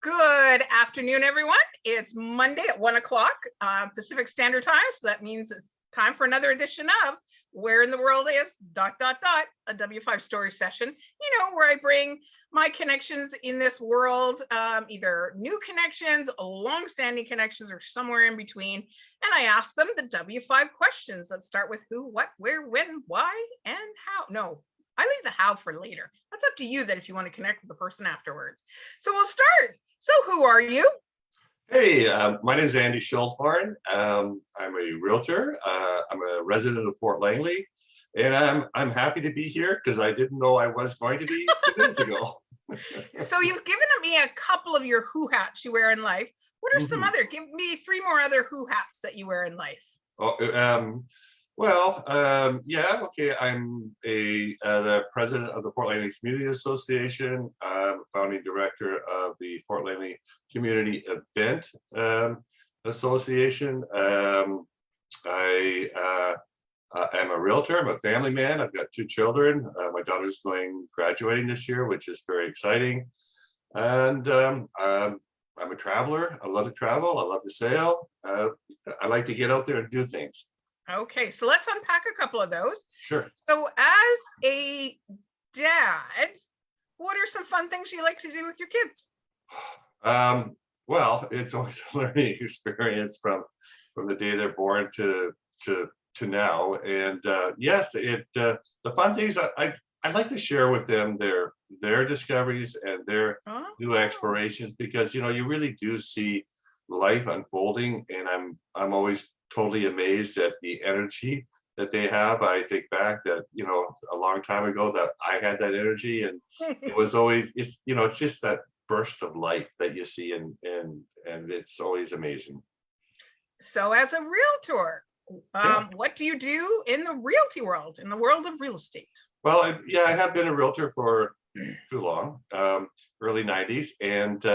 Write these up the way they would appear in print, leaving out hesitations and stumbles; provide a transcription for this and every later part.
Good afternoon, everyone. It's Monday at 1 o'clock Pacific Standard Time. So that means it's time for another edition of Where in the World Is ... a W5 story session, where I bring my connections in this world, either new connections, long-standing connections, or somewhere in between. And I ask them the W5 questions that start with who, what, where, when, why, and how. No, I leave the how for later. That's up to you that if you want to connect with the person afterwards. So we'll start. So who are you? Hey, my name is Andy Schildhorn. I'm a realtor. I'm a resident of Fort Langley, and I'm happy to be here because I didn't know I was going to be 2 minutes ago. So you've given me a couple of your who hats you wear in life. What are some other? Give me 3 more other who hats that you wear in life. Yeah, okay. I'm the president of the Fort Langley Community Association. I'm founding director of the Fort Langley Community Event Association. I am a realtor. I'm a family man. I've got 2 children. My daughter's graduating this year, which is very exciting. And I'm a traveler. I love to travel. I love to sail. I like to get out there and do things. Okay, so let's unpack a couple of those. Sure. So as a dad, what are some fun things you like to do with your kids? Well, it's always a learning experience from the day they're born to now. And yes, the fun things I like to share with them their discoveries and their new explorations, because you really do see life unfolding, and I'm always totally amazed at the energy that they have. I think back that a long time ago that I had that energy, and it was always it's just that burst of life that you see, and it's always amazing. So as a realtor, what do you do in the realty world, in the world of real estate? Well, I have been a realtor for too long, early 90s, and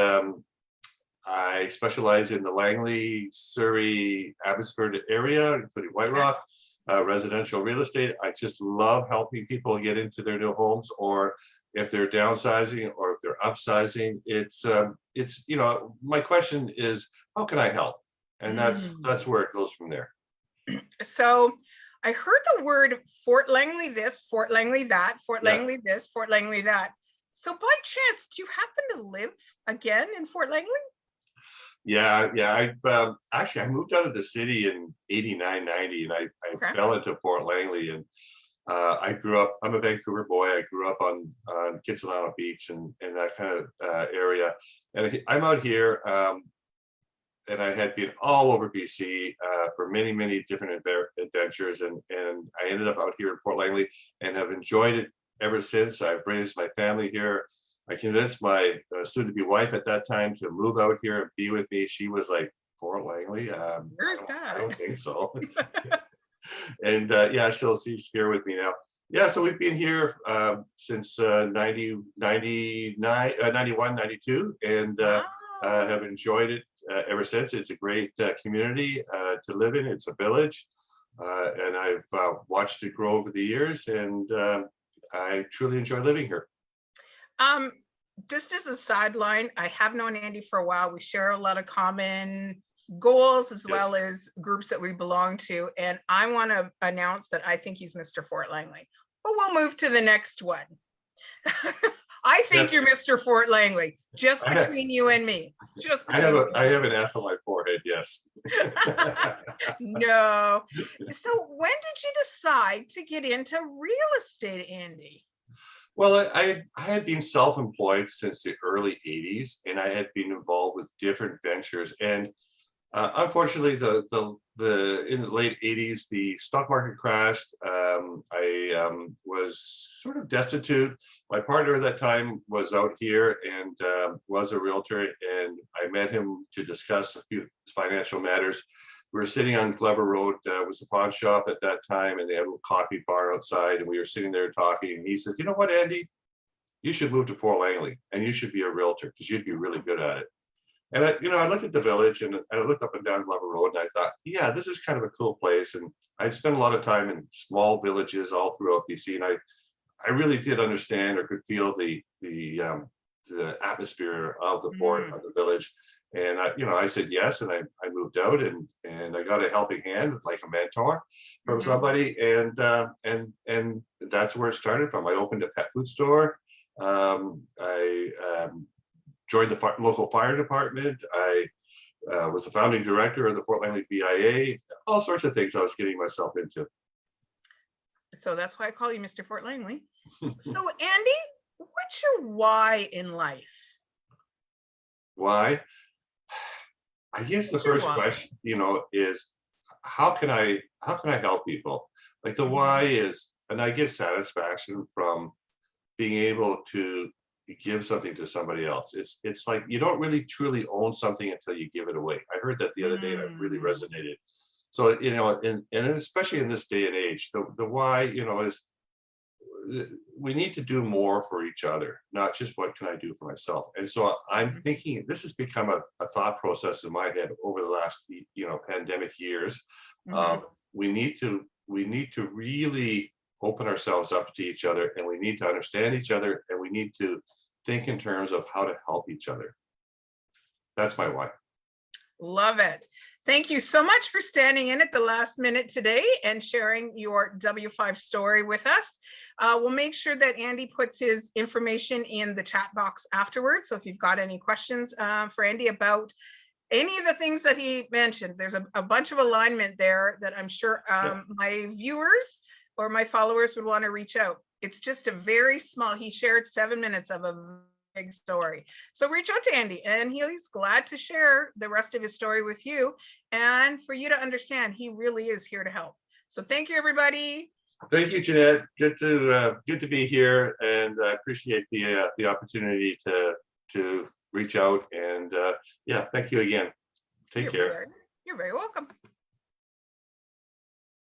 I specialize in the Langley, Surrey, Abbotsford area, including White Rock, residential real estate. I just love helping people get into their new homes, or if they're downsizing or if they're upsizing. It's my question is, how can I help? And that's where it goes from there. So I heard the word Fort Langley this, Fort Langley that, Fort Langley this, Fort Langley that. So by chance, do you happen to live again in Fort Langley? Yeah. I moved out of the city in 89, 90, and I fell into Fort Langley, and I grew up. I'm a Vancouver boy. I grew up on Kitsilano Beach and that kind of area, and I'm out here. And I had been all over BC for many different adventures, and I ended up out here in Fort Langley and have enjoyed it ever since. I've raised my family here. I convinced my soon-to-be wife at that time to move out here and be with me. She was like, Fort Langley? Where's that? I don't think so. And she's here with me now. Yeah, so we've been here since 91, 92, and have enjoyed it ever since. It's a great community to live in. It's a village, and I've watched it grow over the years, and I truly enjoy living here. Just as a sideline, I have known Andy for a while. We share a lot of common goals as well as groups that we belong to. And I want to announce that I think he's Mr. Fort Langley. But we'll move to the next one. I think you're Mr. Fort Langley, just between you and me. I have an F on my forehead, yes. No. So when did you decide to get into real estate, Andy? Well, I had been self-employed since the early 80s, and I had been involved with different ventures. And unfortunately, in the late 80s, the stock market crashed. I was sort of destitute. My partner at that time was out here and was a realtor, and I met him to discuss a few financial matters. We were sitting on Glover Road. It was a pawn shop at that time, and they had a little coffee bar outside, and we were sitting there talking, and he says, you know what, Andy, you should move to Fort Langley, and you should be a realtor because you'd be really good at it. And I looked at the village, and I looked up and down Glover Road, and I thought, yeah, this is kind of a cool place. And I'd spent a lot of time in small villages all throughout BC, and I really did understand or could feel the the atmosphere of the fort, of the village. And I said yes, and I moved out, and I got a helping hand, like a mentor from somebody, and that's where it started from. I opened a pet food store. I joined the local fire department. I was the founding director of the Fort Langley BIA. All sorts of things I was getting myself into. So that's why I call you Mr. Fort Langley. So Andy, what's your why in life? Why? I guess the What's your first why? question, is how can I help people? Like the why is, and I get satisfaction from being able to give something to somebody else. It's like you don't really truly own something until you give it away. I heard that the other day and it really resonated. So, and especially in this day and age, the why, is we need to do more for each other, not just what can I do for myself. And so I'm thinking this has become a thought process in my head over the last, pandemic years. We need to really open ourselves up to each other, and we need to understand each other, and we need to think in terms of how to help each other. That's my why. Love it. Thank you so much for standing in at the last minute today and sharing your W5 story with us. We'll make sure that Andy puts his information in the chat box afterwards. So if you've got any questions for Andy about any of the things that he mentioned, there's a bunch of alignment there that I'm sure my viewers or my followers would want to reach out. It's just a very small, he shared 7 minutes of a big story. So reach out to Andy, and he's glad to share the rest of his story with you and for you to understand he really is here to help. So thank you, everybody. Thank you, Jeanette. Good to be here, and I appreciate the opportunity to reach out, and thank you again. Take care. You're very welcome.